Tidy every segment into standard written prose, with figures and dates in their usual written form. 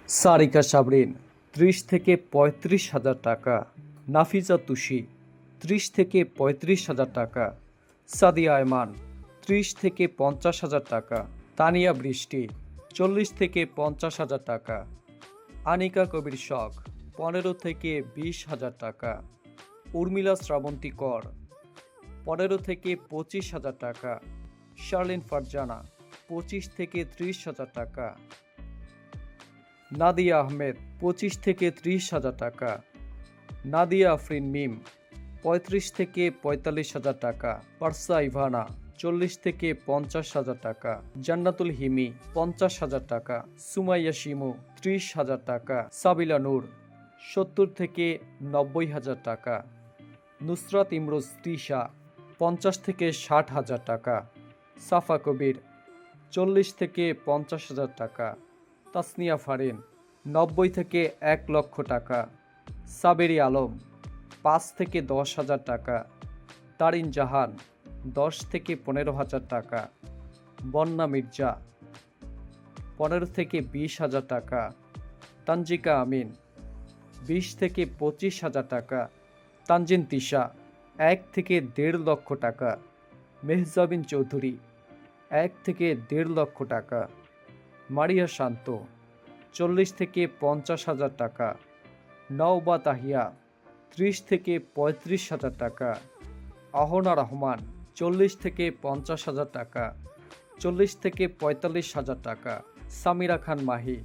সারিকা সাবরিন ৩০ থেকে ৩৫,০০০ টাকা। নাফিজা তুষি ৩০ থেকে ৩৫,০০০ টাকা। সাদিয়া আয়মান ৩০ থেকে ৫০,০০০ টাকা। তানিয়া বৃষ্টি ৪০ থেকে ৫০,০০০ টাকা। আনিকা কবির শখ ১৫ থেকে ২০,০০০ টাকা। উর্মিলা শ্রাবন্তী কর ১৫ থেকে ২৫,০০০ টাকা। শার্লিন ফারজানা ২৫ থেকে ৩০,০০০ টাকা। নাদিয়া আহমেদ ২৫ থেকে ৩০,০০০ টাকা। নাদিয়া আফরিন মিম ৩৫ থেকে ৪৫,০০০ টাকা। পারসা ইভানা ৪০ থেকে ৫০,০০০ টাকা। জান্নাতুল হিমি ৫০,০০০ টাকা। সুমাইয়া শিমু ৩০,০০০ টাকা। সাবিলা নূর ৭০ থেকে ৯০,০০০ টাকা। নুসরাত ইমরোজ তৃষা ৫০ থেকে ৬০,০০০ টাকা। সাফা কবির ৪০ থেকে ৫০,০০০ টাকা। তাসনিয়া ফারিন ৯০ থেকে ১,০০,০০০ টাকা। সাবেরি আলম ৫ থেকে ১০,০০০ টাকা। তারিন জাহান ১০ থেকে ১৫,০০০ টাকা। বন্যা মির্জা ১৫ থেকে ২০,০০০ টাকা। তানজিকা আমিন ২০ থেকে ২৫,০০০ টাকা। তানজিন তিশা ১ থেকে ১.৫ লক্ষ টাকা। মেহজাবিন চৌধুরী ১ থেকে ১.৫ লক্ষ টাকা। মারিয়া শান্ত ৪০ থেকে ৫০,০০০ টাকা। নওবা তাহিয়া ৩০ থেকে ৩৫,০০০ টাকা। অহনা রহমান ৪০ থেকে ৫০,০০০ টাকা। ৪০ থেকে ৪৫,০০০ টাকা। সামিরা খান মাহি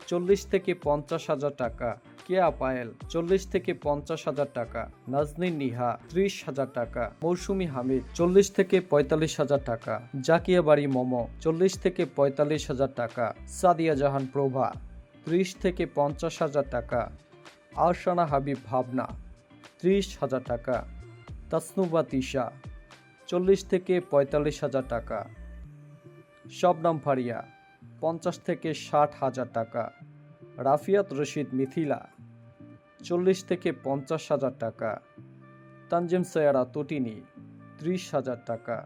৪০ থেকে ৫০,০০০ টাকা। কেয়া পায়েল ৪০ থেকে ৫০,০০০ টাকা। নাজনীন নিহা ৩০,০০০ টাকা। মৌসুমী হামিদ ৪০ থেকে ৪৫,০০০ টাকা। জাকিয়া বাড়ি মোমো ৪০ থেকে ৪৫,০০০ টাকা। সাদিয়া জাহান প্রভা ৩০ থেকে ৫০,০০০ টাকা। আরশানা হাবিব ভাবনা ৩০,০০০ টাকা। তাসনুবা তিশা ৪০ থেকে ৪৫,০০০ টাকা। শবনম ফারিয়া ৫০ থেকে ৬০,০০০ টাকা। রাফিয়াত রশিদ মিথিলা ৪০ থেকে ৫০,০০০ টাকা। তানজিম সৈয়ারা তটিনী ৩০,০০০ টাকা।